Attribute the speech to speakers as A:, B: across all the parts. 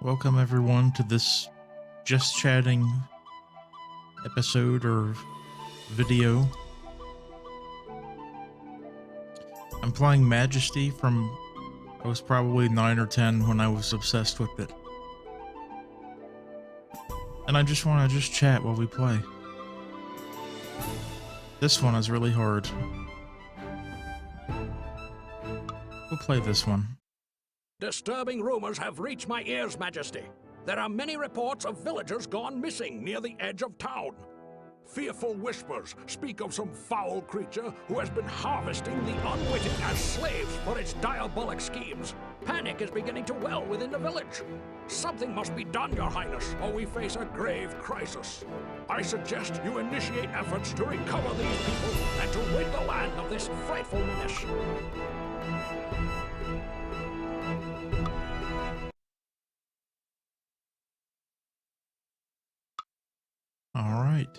A: Welcome everyone to this just chatting episode or video. I'm playing Majesty from, I was probably 9 or 10 when I was obsessed with it. And I just want to chat while we play. This one is really hard. We'll play this one.
B: Disturbing rumors have reached my ears, Majesty. There are many reports of villagers gone missing near the edge of town. Fearful whispers speak of some foul creature who has been harvesting the unwitting as slaves for its diabolic schemes. Panic is beginning to well within the village. Something must be done, Your Highness, or we face a grave crisis. I suggest you initiate efforts to recover these people and to rid the land of this frightful menace.
A: Alright.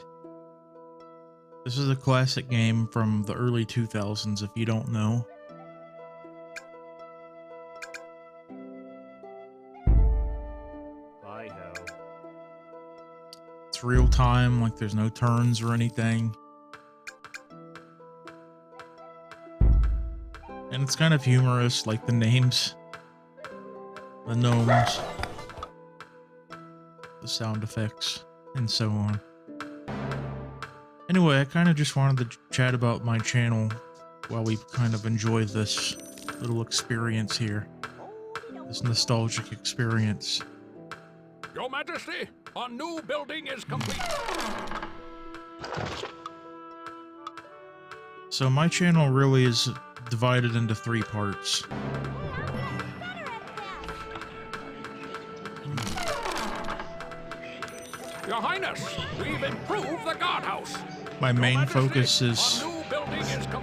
A: This is a classic game from the early 2000s if you don't know.
C: Hi-ho.
A: It's real time, like there's no turns or anything. And it's kind of humorous, like the names, the gnomes, the sound effects, and so on. Anyway, I kind of just wanted to chat about my channel while we kind of enjoy this little experience here. This nostalgic experience.
B: Your Majesty, our new building is complete.
A: So my channel really is divided into 3 parts.
B: Your Highness, we've improved the guardhouse.
A: My main focus is,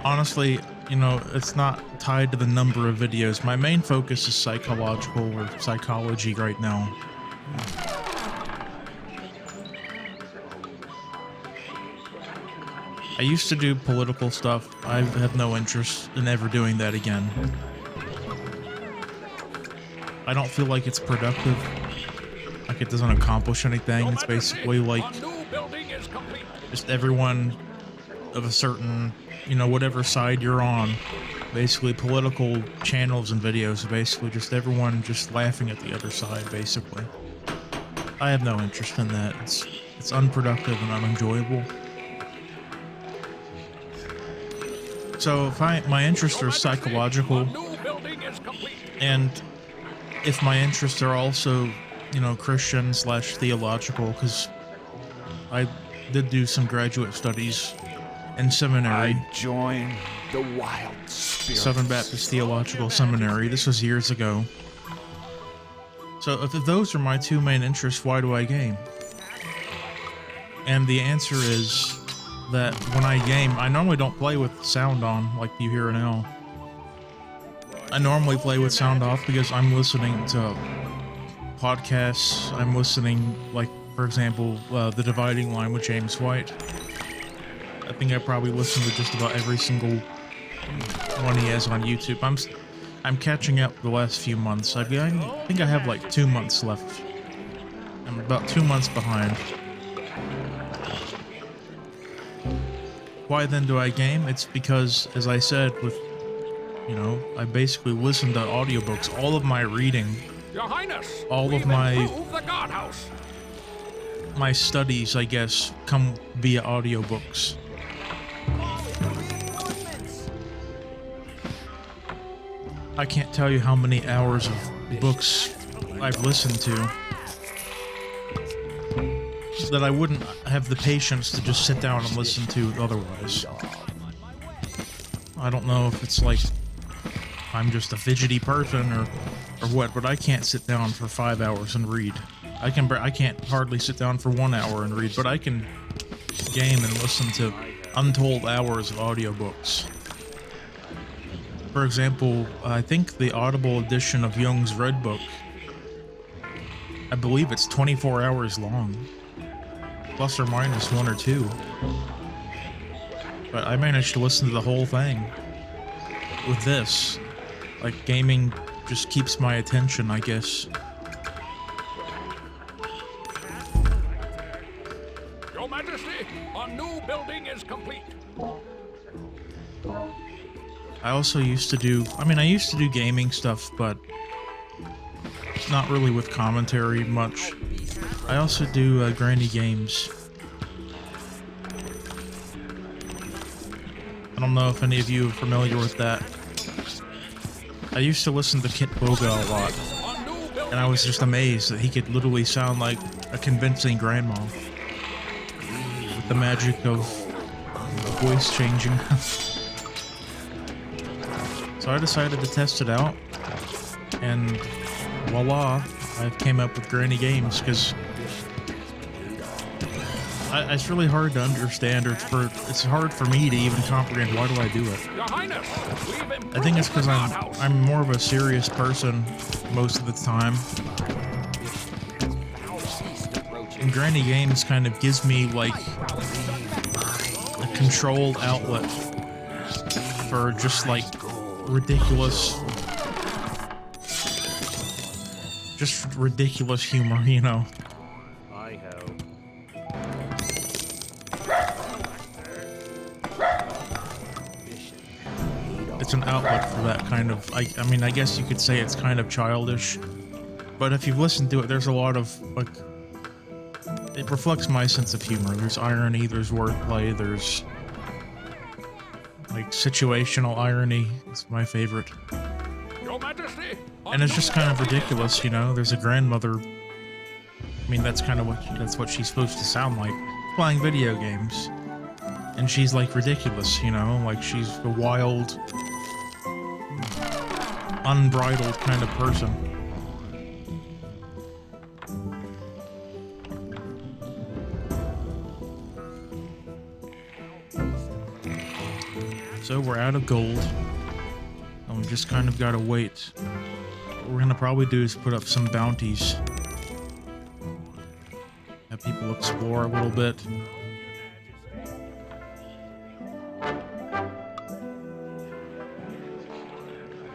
A: honestly, you know, it's not tied to the number of videos. My main focus is psychological or psychology right now. I used to do political stuff. I have no interest in ever doing that again. I don't feel like it's productive. Like it doesn't accomplish anything. It's basically like just everyone of a certain, you know, whatever side you're on. Basically political channels and videos, basically just everyone just laughing at the other side, basically. I have no interest in that. It's unproductive and unenjoyable. So if my interests are psychological, and if my interests are also, you know, Christian / theological, because I did do some graduate studies in seminary.
C: I join the wild spirits.
A: Southern Baptist Theological Seminary. This was years ago. So if those are my 2 main interests, why do I game? And the answer is that when I game, I normally don't play with sound on like you hear now. I normally play with sound off because I'm listening to podcasts. I'm listening, like, for example, The Dividing Line with James White. I think I probably listen to just about every single one he has on YouTube. I'm catching up the last few months. I think I have like 2 months left. I'm about 2 months behind. Why then do I game? It's because, as I said, with, you know, I basically listen to audiobooks. All of my reading,
B: Your Highness,
A: all of my studies, I guess, come via audiobooks. I can't tell you how many hours of books I've listened to that I wouldn't have the patience to just sit down and listen to otherwise. I don't know if it's like I'm just a fidgety person or what, but I can't sit down for 5 hours and read. I can't hardly sit down for 1 hour and read, but I can game and listen to untold hours of audiobooks. For example, I think the Audible edition of Jung's Red Book, I believe it's 24 hours long. Plus or minus 1 or 2. But I managed to listen to the whole thing. With this, like, gaming just keeps my attention, I guess.
B: Your Majesty, a new building is complete.
A: I also used to do, I used to do gaming stuff, but not really with commentary much. I also do granny games. I don't know if any of you are familiar with that. I used to listen to Kit Boga a lot, and I was just amazed that he could literally sound like a convincing grandma with the magic of voice changing. So I decided to test it out, and voila, I came up with granny games, because it's really hard to understand, or it's hard for me to even comprehend why do I do it.
B: Your Highness,
A: I think it's because I'm more of a serious person most of the time. And granny games kind of gives me like a controlled outlet for just like ridiculous humor, you know. It's an outlet for that kind of, I guess you could say it's kind of childish, but if you've listened to it, there's a lot of, like, it reflects my sense of humor. There's irony, there's wordplay, there's, like, situational irony. It's my favorite.
B: Your Majesty,
A: And it's just kind of ridiculous, you know? There's a grandmother, that's kind of that's what she's supposed to sound like, playing video games. And she's, like, ridiculous, you know? Like, she's a wild, unbridled kind of person. So we're out of gold, and we just kind of gotta wait. What we're gonna probably do is put up some bounties. Have people explore a little bit.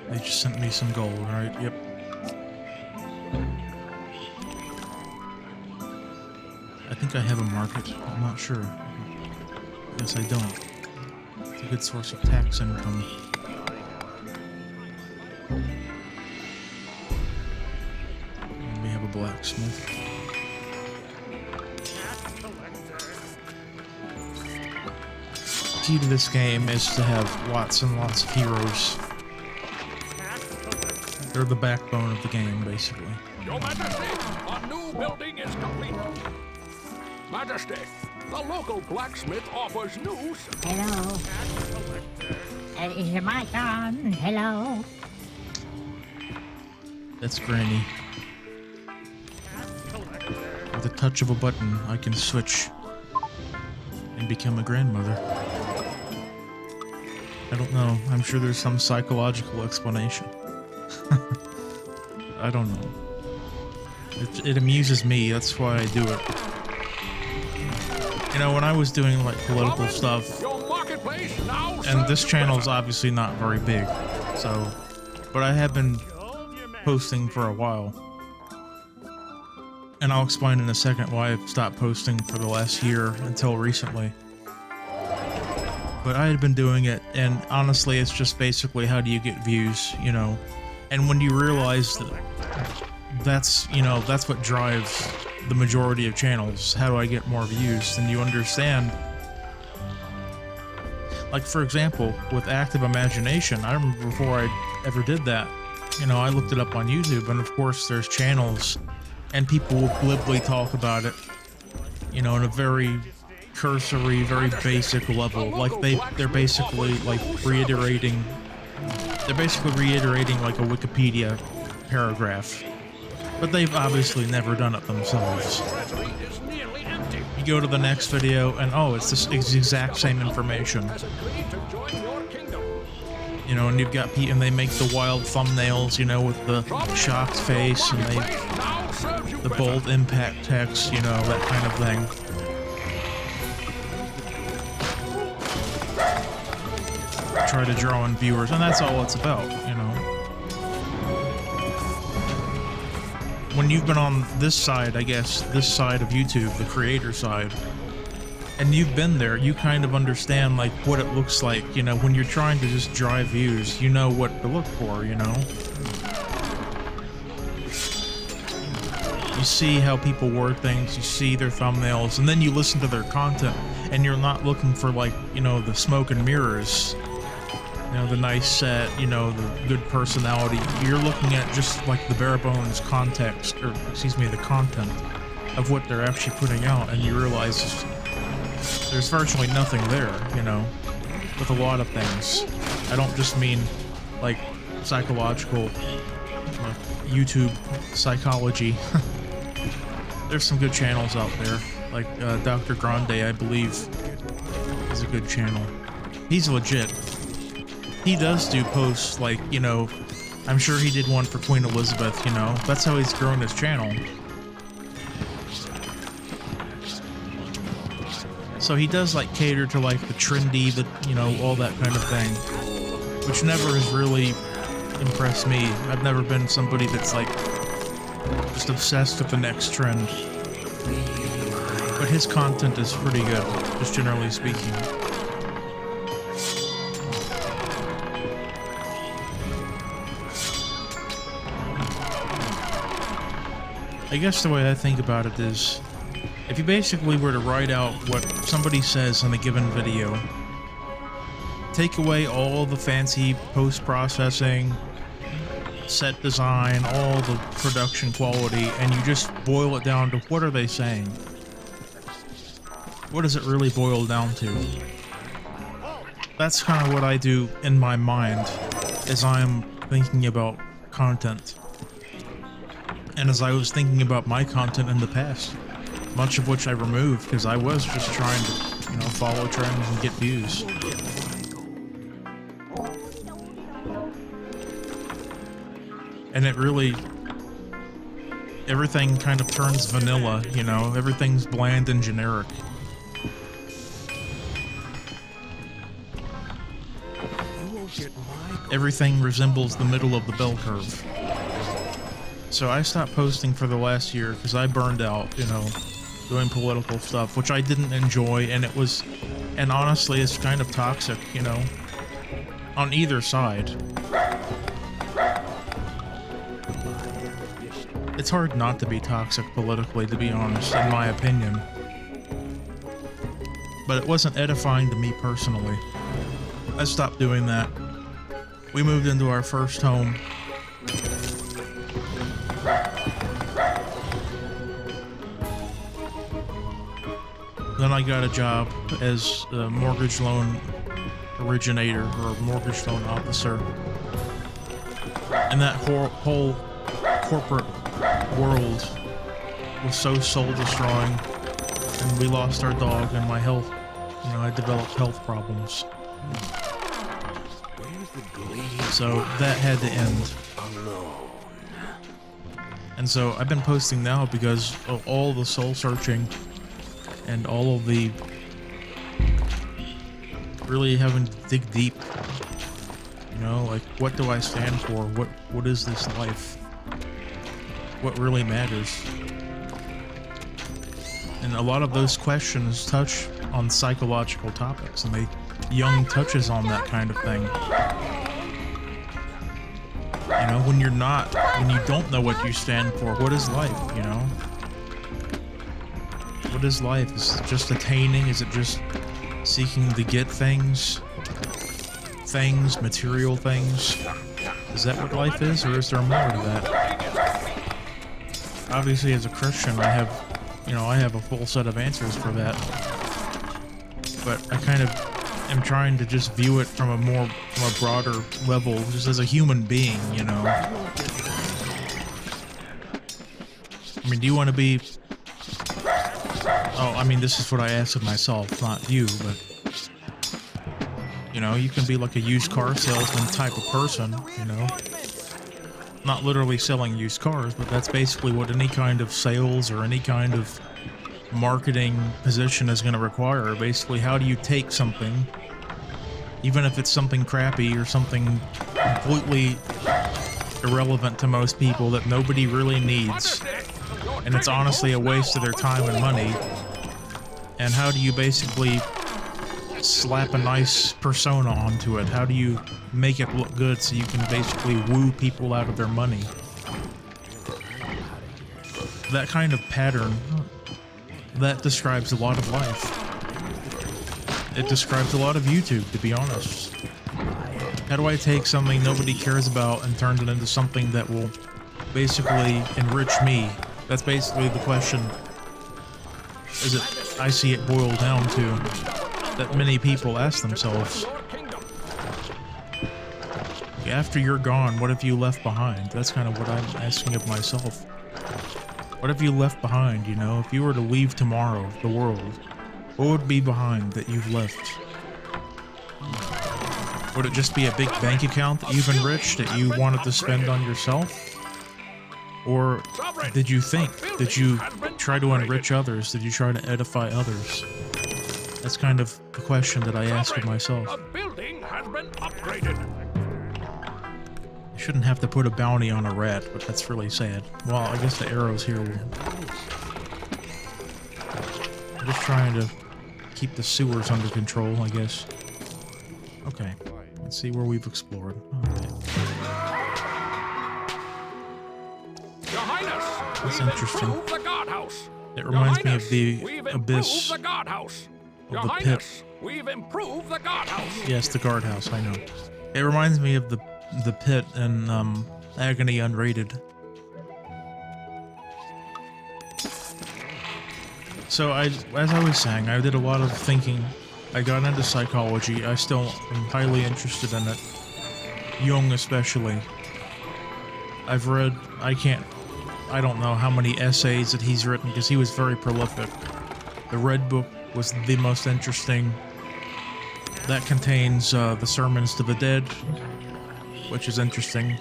A: They just sent me some gold, right? Yep. I think I have a market. I'm not sure. Yes, I don't. It's a good source of tax income. And we have a blacksmith. The key to this game is to have lots and lots of heroes. They're the backbone of the game, basically.
B: Your Majesty, a new building is complete. Majesty, the local blacksmith offers news.
D: Hello. Is your mic on? Hello.
A: That's Granny. With a touch of a button, I can switch and become a grandmother. I don't know. I'm sure there's some psychological explanation. I don't know. It amuses me. That's why I do it. You know, when I was doing like political stuff, and this channel is obviously not very big, so, but I have been posting for a while, and I'll explain in a second why I've stopped posting for the last year until recently. But I had been doing it, and honestly, it's just basically how do you get views, you know? And when you realize that that's what drives the majority of channels, how do I get more views, then you understand. Like, for example, with active imagination, I remember before I ever did that, you know, I looked it up on YouTube, and of course there's channels, and people will glibly talk about it, you know, in a very cursory, very basic level. Like, they're basically like reiterating like a Wikipedia paragraph, but they've obviously never done it themselves. You go to the next video and oh, it's the exact same information. You know, and you've got people, and they make the wild thumbnails, you know, with the shocked face and the bold impact text, you know, that kind of thing. Try to draw in viewers, and that's all it's about, you know. When you've been on this side, I guess, this side of YouTube, the creator side, and you've been there, you kind of understand like what it looks like, you know, when you're trying to just drive views, you know what to look for, you know. You see how people word things, you see their thumbnails, and then you listen to their content, and you're not looking for like, you know, the smoke and mirrors, you know, the nice set, you know, the good personality. You're looking at just like the bare bones context, or excuse me, the content of what they're actually putting out, and you realize there's virtually nothing there, you know, with a lot of things. I don't just mean like psychological, YouTube psychology. There's some good channels out there, like Dr. Grande, I believe, is a good channel. He's legit. He does do posts like, you know, I'm sure he did one for Queen Elizabeth, you know. That's how he's grown his channel. So he does like cater to like the trendy, the, you know, all that kind of thing, which never has really impressed me. I've never been somebody that's like just obsessed with the next trend. But his content is pretty good, just generally speaking. I guess the way I think about it is, if you basically were to write out what somebody says in a given video, take away all the fancy post-processing, set design, all the production quality, and you just boil it down to what are they saying? What does it really boil down to? That's kind of what I do in my mind as I'm thinking about content. And as I was thinking about my content in the past, much of which I removed because I was just trying to, you know, follow trends and get views. And it really, everything kind of turns vanilla, you know, everything's bland and generic. Everything resembles the middle of the bell curve. So I stopped posting for the last year because I burned out, you know, doing political stuff, which I didn't enjoy, and it was, and honestly, it's kind of toxic, you know, on either side. It's hard not to be toxic politically, to be honest, in my opinion. But it wasn't edifying to me personally. I stopped doing that. We moved into our first home. Then I got a job as a mortgage loan originator or mortgage loan officer. And that whole corporate world was so soul destroying, and we lost our dog, and my health, you know, I developed health problems. So that had to end. And so I've been posting now because of all the soul searching and all of the really having to dig deep. You know, like, what do I stand for? What is this life? What really matters? And a lot of those questions touch on psychological topics, and Jung touches on that kind of thing. You know, when you don't know what you stand for, what is life, you know? What is life? Is it just attaining? Is it just seeking to get things, material things? Is that what life is, or is there more to that? Obviously, as a Christian, I have a full set of answers for that. But I kind of am trying to just view it from a broader level, just as a human being, you know. I mean, do you want to be... Oh, I mean, this is what I asked of myself, not you, but... You know, you can be like a used car salesman type of person, you know. Not literally selling used cars, but that's basically what any kind of sales or any kind of marketing position is going to require. Basically, how do you take something, even if it's something crappy or something completely irrelevant to most people that nobody really needs, and it's honestly a waste of their time and money, And how do you basically slap a nice persona onto it? How do you make it look good so you can basically woo people out of their money? That kind of pattern, that describes a lot of life. It describes a lot of YouTube, to be honest. How do I take something nobody cares about and turn it into something that will basically enrich me? That's basically the question. I see it boiled down to that many people ask themselves. After you're gone, what have you left behind? That's kind of what I'm asking of myself. What have you left behind, you know? If you were to leave tomorrow, the world, what would be behind that you've left? Would it just be a big bank account that you've enriched that you wanted to spend on yourself? Or did you think? Did you try to enrich others? Did you try to edify others? That's kind of the question that I ask of myself.
B: A building has been upgraded.
A: I shouldn't have to put a bounty on a rat, but that's really sad. Well, I guess the arrows here will... I'm just trying to keep the sewers under control, I guess. Okay, let's see where we've explored. Okay.
B: Your Highness,
A: That's
B: we've
A: interesting.
B: improved the guardhouse.
A: It reminds me of
B: Highness,
A: the
B: we've
A: abyss
B: improved the guardhouse. Your
A: of the pit.
B: Highness, we've improved the guardhouse.
A: Yes, the guardhouse, I know. It reminds me of the pit in Agony Unrated. So as I was saying, I did a lot of thinking. I got into psychology. I still am highly interested in it. Jung especially. I've read, I don't know how many essays that he's written because he was very prolific. The Red Book was the most interesting. That contains the Sermons to the Dead, which is interesting.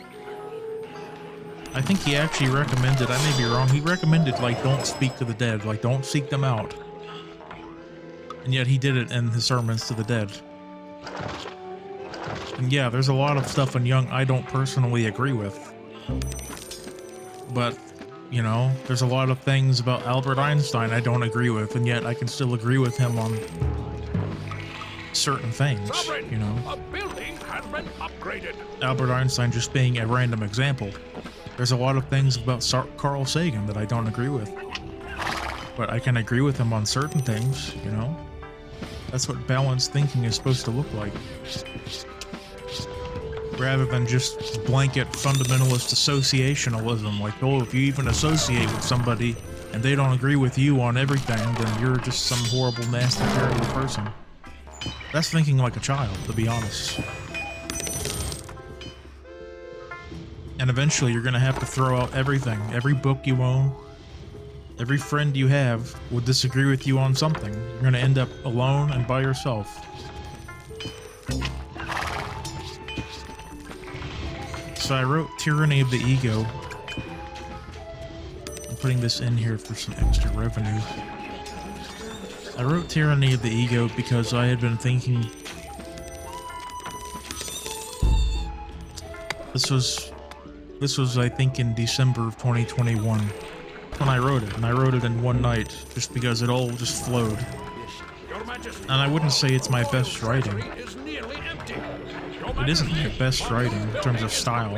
A: I think he actually recommended, I may be wrong, he recommended, like, don't speak to the dead, like, don't seek them out. And yet he did it in his Sermons to the Dead. And yeah, there's a lot of stuff in Jung I don't personally agree with. But, you know, there's a lot of things about Albert Einstein I don't agree with, and yet I can still agree with him on certain things, you know.
B: A building has been upgraded.
A: Albert Einstein just being a random example. There's a lot of things about Carl Sagan that I don't agree with. But I can agree with him on certain things, you know. That's what balanced thinking is supposed to look like. Rather than just blanket fundamentalist associationalism, like, oh, if you even associate with somebody and they don't agree with you on everything, then you're just some horrible, nasty, terrible person. That's thinking like a child, to be honest. And eventually you're gonna have to throw out everything. Every book you own, every friend you have will disagree with you on something. You're gonna end up alone and by yourself. So I wrote Tyranny of the Ego. I'm putting this in here for some extra revenue. I wrote Tyranny of the Ego because I had been thinking... This was, I think, in December of 2021 when I wrote it, and I wrote it in one night just because it all just flowed. And I wouldn't say it's my best writing. It isn't my best writing in terms of style.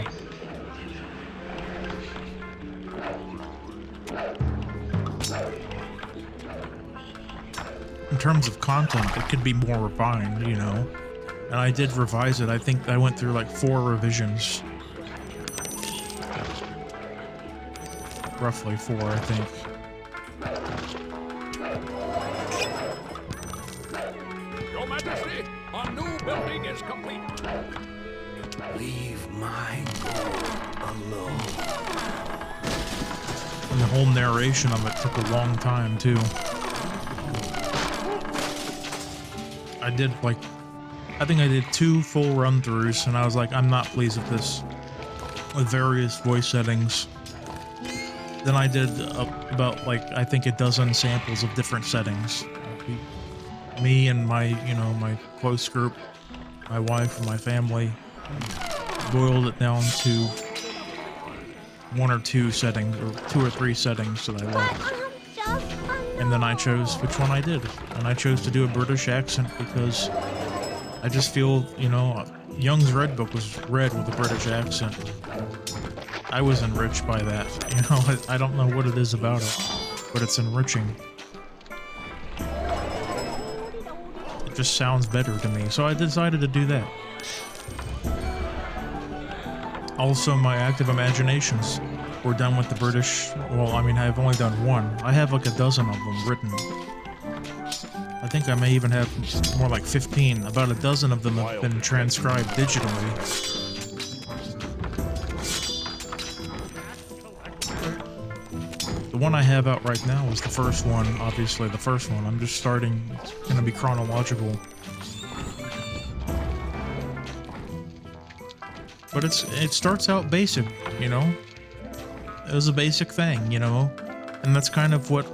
A: In terms of content, it could be more refined, you know. And I did revise it. I think I went through like 4 revisions. Roughly 4, I think.
B: Your Majesty, our new building is complete.
C: Leave my gold alone.
A: And the whole narration of it took a long time, too. I did, like, I think I did 2 full run-throughs, and I was like, I'm not pleased with this. With various voice settings. Then I did about, like, I think a dozen samples of different settings. Me and my, you know, my close group, my wife and my family, boiled it down to 1 or 2 settings, or 2 or 3 settings that I liked.
E: I'm just a
A: And then I chose which one I did. And I chose to do a British accent because I just feel, you know, Young's Red Book was read with a British accent. I was enriched by that. You know, I don't know what it is about it, but it's enriching. It just sounds better to me. So I decided to do that. Also, my active imaginations were done with the British. Well, I mean, I've only done one. I have like a dozen of them written. I think I may even have more like 15. About a dozen of them have been transcribed digitally. The one I have out right now is the first one, obviously the first one. I'm just starting, it's gonna be chronological. But it starts out basic, you know? It was a basic thing, you know? And that's kind of what,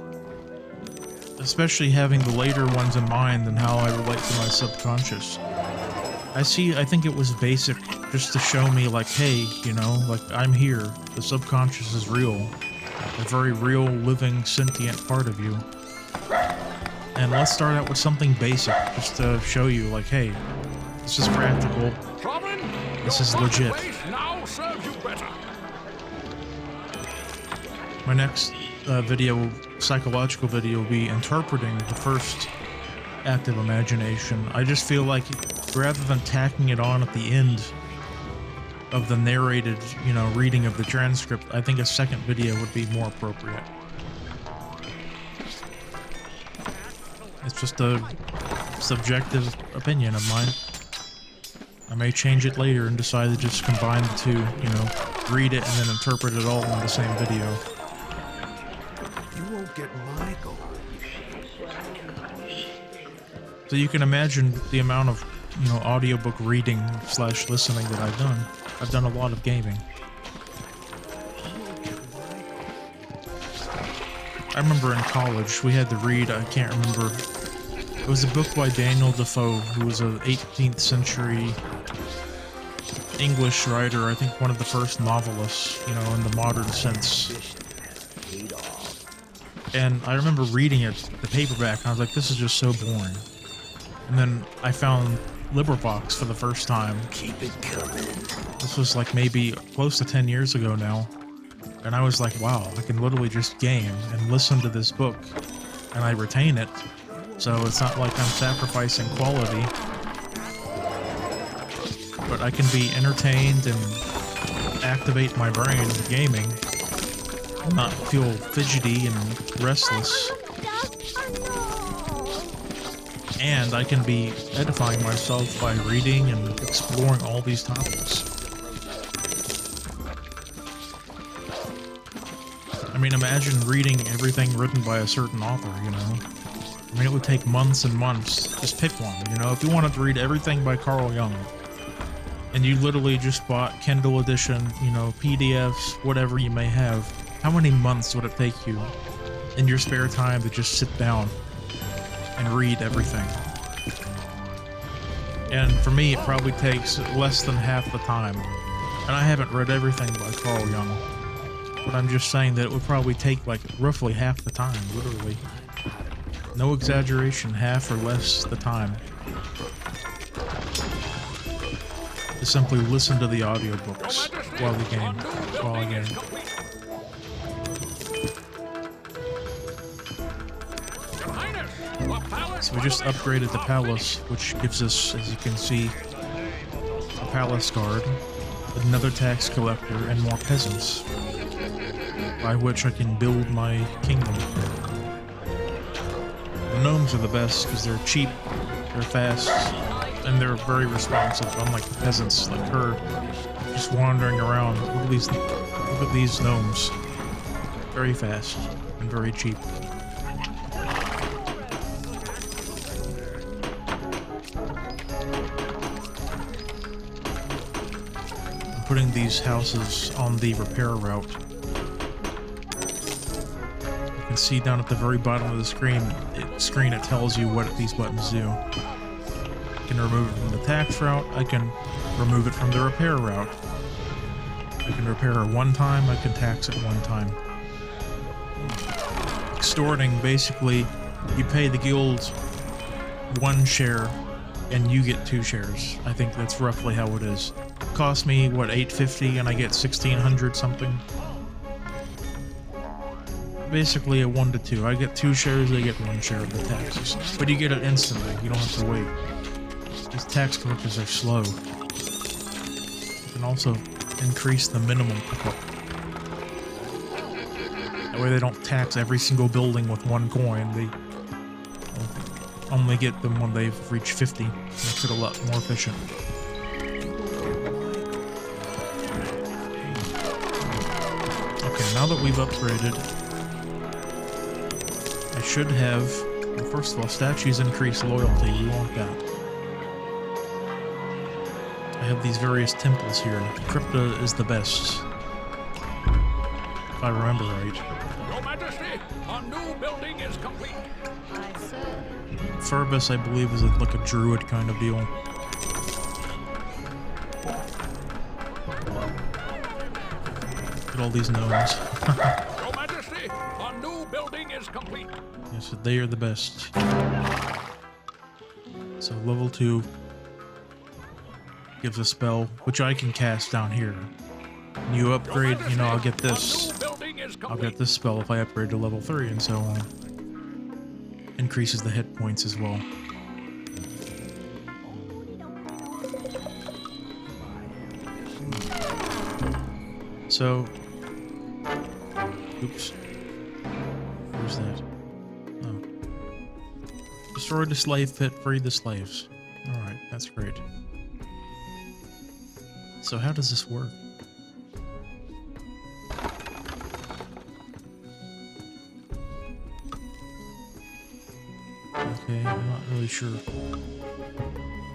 A: especially having the later ones in mind and how I relate to my subconscious. I think it was basic just to show me like, hey, you know, like I'm here. The subconscious is real. A very real, living, sentient part of you. And let's start out with something basic, just to show you like, hey, this is practical. This is legit. My next video, psychological video, will be interpreting the first active imagination. I just feel like rather than tacking it on at the end of the narrated, you know, reading of the transcript, I think a second video would be more appropriate. It's just a subjective opinion of mine. I may change it later and decide to just combine the two, you know, read it and then interpret it all in the same video.
C: You won't get my gold.
A: So you can imagine the amount of, you know, audiobook reading / listening that I've done. I've done a lot of gaming. I remember in college we had to read, I can't remember, it was a book by Daniel Defoe, who was an 18th century English writer, I think one of the first novelists, you know, in the modern sense. And I remember reading it, the paperback, and I was like, this is just so boring. And then I found LibriVox for the first time.
C: Keep it coming.
A: This was like maybe close to 10 years ago now. And I was like, wow, I can literally just game and listen to this book, and I retain it. So it's not like I'm sacrificing quality, but I can be entertained and activate my brain in gaming and not feel fidgety and restless. And I can be edifying myself by reading and exploring all these topics. I mean, imagine reading everything written by a certain author, you know? I mean, it would take months and months. Just pick one, you know? If you wanted to read everything by Carl Jung, and you literally just bought Kindle edition, you know, PDFs, whatever you may have, how many months would it take you in your spare time to just sit down and read everything? And for me, it probably takes less than half the time. And I haven't read everything by Carl Jung, but I'm just saying that it would probably take like roughly half the time, literally. No exaggeration, half or less the time. To simply listen to the audiobooks while I game. So we just upgraded the palace, which gives us, as you can see, a palace guard, another tax collector, and more peasants, by which I can build my kingdom. The gnomes are the best because they're cheap, they're fast, and they're very responsive, unlike the peasants like her, just wandering around. Look at these gnomes. Very fast and very cheap. I'm putting these houses on the repair route. You can see down at the very bottom of the screen, it tells you what these buttons do. I can remove it from the tax route, I can remove it from the repair route. I can repair it one time, I can tax it one time. extorting. Basically, you pay the guild 1 share and you get 2 shares. I think that's roughly how it is. Cost me, what, $850 and I get 1,600 something? Basically a 1 to 2. I get 2 shares, they get 1 share of the taxes. But you get it instantly, you don't have to wait. These tax collectors are slow. You can also increase the minimum pickup. That way they don't tax every single building with 1 coin. They only get them when they've reached 50. Makes it a lot more efficient. Okay, now that we've upgraded, I should have, well, first of all, statues increase loyalty. We want that. I have these various temples here. Crypta is the best, if I remember right.
B: Your Majesty, our new building is complete.
A: Furbus, I believe, is like a druid kind of deal. Look at all these gnomes.
B: Your Majesty, our new building is complete.
A: Yes, they are the best. So level 2 gives a spell, which I can cast down here. When you upgrade, you know, I'll get this. I'll get this spell if I upgrade to level 3 and so on. Increases the hit points as well. So, oops. Where's that? Oh. Destroy the slave pit, free the slaves. Alright, that's great. So how does this work? Okay, I'm not really sure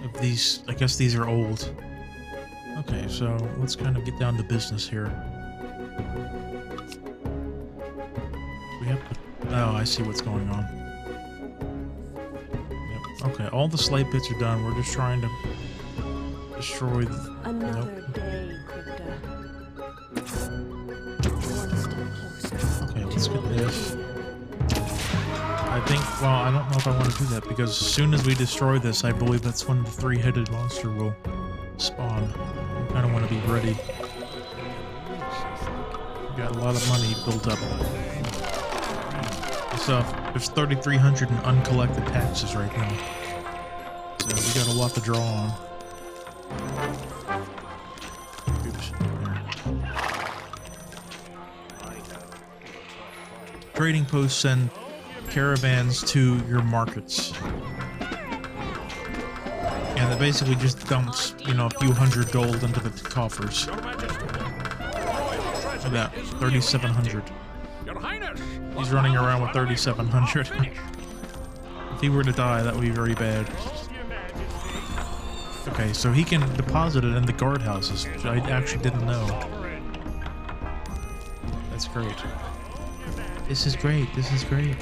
A: if these, I guess these are old. Okay, so let's kind of get down to business here. We have to, oh, I see what's going on. Yep. Okay, all the slave pits are done. We're just trying to destroy the,
E: Another day, Crypta. One step closer.
A: okay, let's get this. I think, well, I don't know if I want to do that, because as soon as we destroy this, I believe that's when the 3-headed monster will spawn. I kind of want to be ready. We got a lot of money built up. So, there's 3,300 in uncollected taxes right now. So, we got a lot to draw on. Oops. There. Trading posts send caravans to your markets, and it basically just dumps, you know, a few hundred gold into the coffers.
B: Your Majesty,
A: Look at that, 3,700.
B: Your Highness,
A: He's running around with 3,700. If he were to die, that would be very bad. Okay, so he can deposit it in the guardhouses, which I actually didn't know. That's great. This is great. This is great.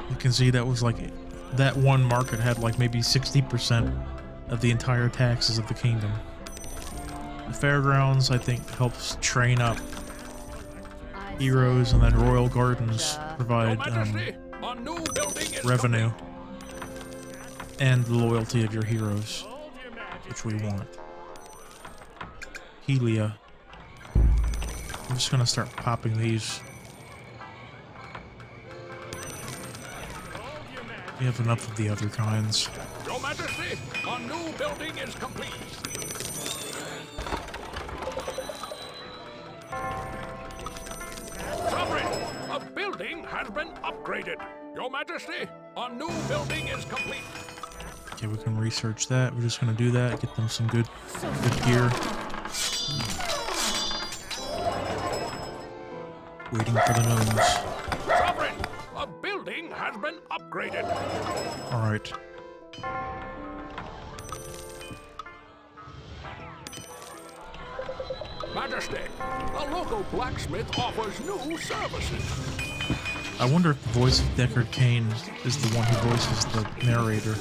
A: You can see that was like, that one market had like maybe 60% of the entire taxes of the kingdom. The fairgrounds, I think, helps train up heroes, and then royal gardens provide
B: our new building is
A: revenue and the loyalty of your heroes, which we want. Helia. I'm just gonna start popping these. We have enough of the other kinds.
B: Your Majesty, our new building is complete. Sovereign, a building has been upgraded. Your Majesty, our new building is complete.
A: Okay, we can research that. We're just gonna do that, get them some good gear. Waiting for the gnomes.
B: Sovereign, a building has been upgraded.
A: Alright.
B: Majesty, a local blacksmith offers new services.
A: I wonder if the voice of Deckard Cain is the one who voices the narrator.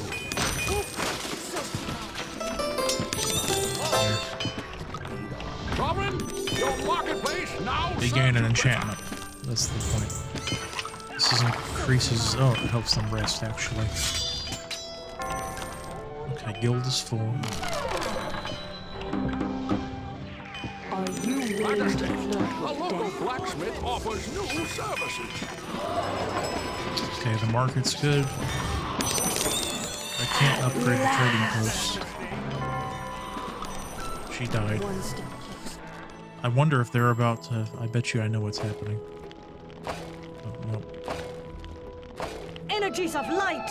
B: Your
A: they gain an enchantment. That's the point. This increases... Oh, it helps them rest, actually. Okay, guild is full.
E: Are you willing to
B: Majesty,
E: flirt
B: a
E: with
B: local
E: death?
B: blacksmith offers new services.
A: Okay, the market's good. I can't upgrade the trading post. She died.
E: One step closer.
A: I wonder if they're about to... I bet you I know what's happening. Oh, no.
E: Energies of light!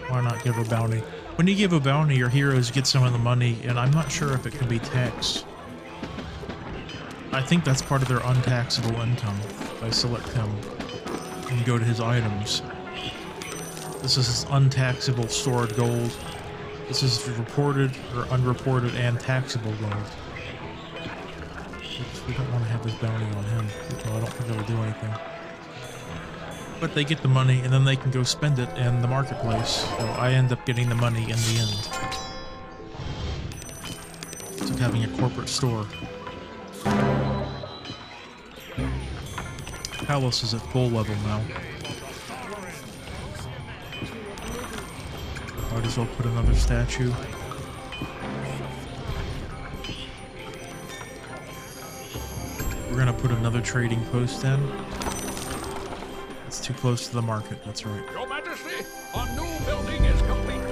A: Why not give a bounty? When you give a bounty, your heroes get some of the money, and I'm not sure if it can be taxed. I think that's part of their untaxable income. If I select him and go to his items. This is his untaxable stored gold. This is reported or unreported and taxable gold. Oops, we don't want to have this bounty on him. Well, I don't think it'll do anything. But they get the money, and then they can go spend it in the marketplace. So I end up getting the money in the end. It's like having a corporate store. Palace is at full level now. Might as well put another statue. We're gonna put another trading post in. It's too close to the market, that's right.
B: Your Majesty, a new building is complete.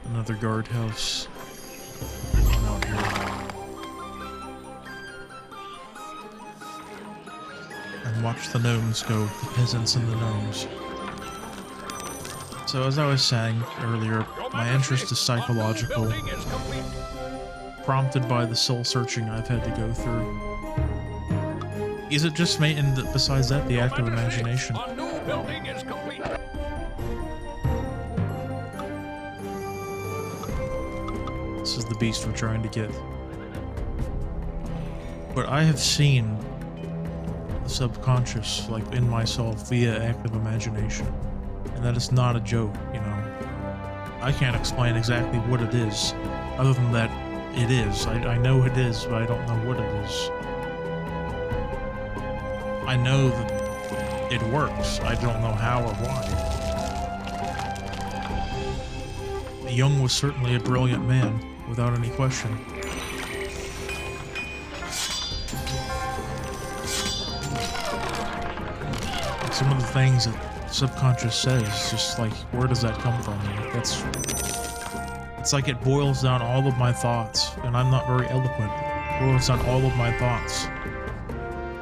A: Another guardhouse. Come out here. And watch the gnomes go, the peasants and the gnomes. So as I was saying earlier, my interest is psychological,
B: A new building is complete.
A: prompted by the soul searching I've had to go through. Is it just me, and besides that, the act of imagination?
B: A new building is complete.
A: This is the beast we're trying to get. But I have seen the subconscious, like, in myself via act of imagination. And that is not a joke, you know. I can't explain exactly what it is, other than that it is. I know it is, but I don't know what it is. I know that it works. I don't know how or why. Jung was certainly a brilliant man, without any question. Some of the things that subconscious says, just like, where does that come from? Like, it's like it boils down all of my thoughts, and I'm not very eloquent. It boils down all of my thoughts.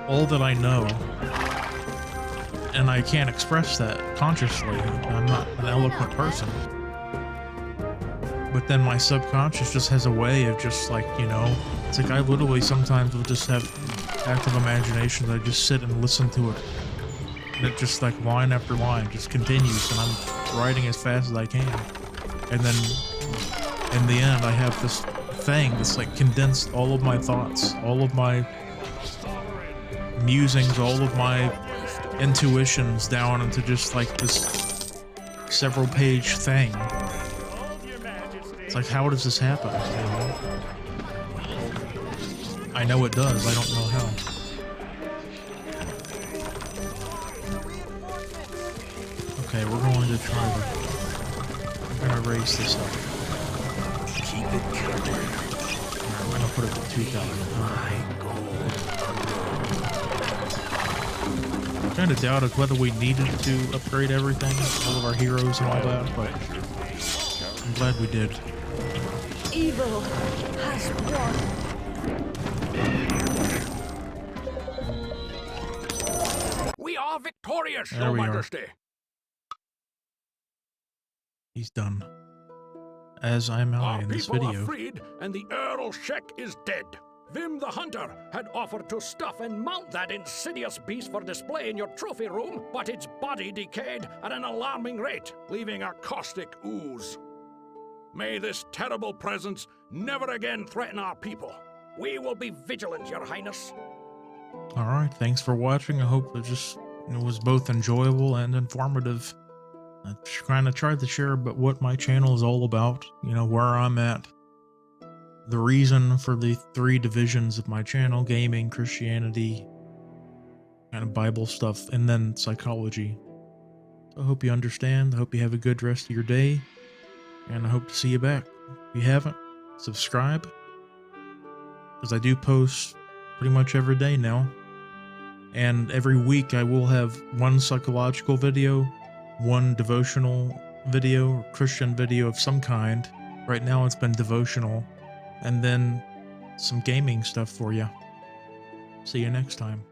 A: All that I know, and I can't express that consciously. I'm not an eloquent person. But then my subconscious just has a way of just, like, you know, it's like I literally sometimes will just have active imagination that I just sit and listen to it. And it just, like, line after line just continues, and I'm writing as fast as I can. And then in the end I have this thing that's like condensed all of my thoughts, all of my musings, all of my intuitions down into just like this several page thing. It's like, how does this happen? You know? I know it does, I don't know how. Okay, we're going to try to... We're gonna raise this up.
C: Keep it counted.
A: Alright, we're gonna put it to 2,000. I kinda doubted whether we needed to upgrade everything, all of our heroes and all that, but I'm glad we did.
E: Evil has won.
B: We are victorious,
A: There
B: Your
A: we are.
B: Majesty.
A: He's done. As I am
B: Our
A: I in this
B: people
A: video.
B: are freed, and the Earl Shek is dead. Vim the Hunter had offered to stuff and mount that insidious beast for display in your trophy room, but its body decayed at an alarming rate, leaving a caustic ooze. May this terrible presence never again threaten our people. We will be vigilant, Your Highness.
A: Alright, thanks for watching. I hope it was both enjoyable and informative. I kind of tried to share about what my channel is all about, you know, where I'm at, the reason for the 3 divisions of my channel: gaming, Christianity, kind of Bible stuff, and then psychology. So I hope you understand. I hope you have a good rest of your day, and I hope to see you back. If you haven't, subscribe, because I do post pretty much every day now. And every week I will have one psychological video, one devotional video, or Christian video of some kind. Right now it's been devotional, and then some gaming stuff for you. See you next time.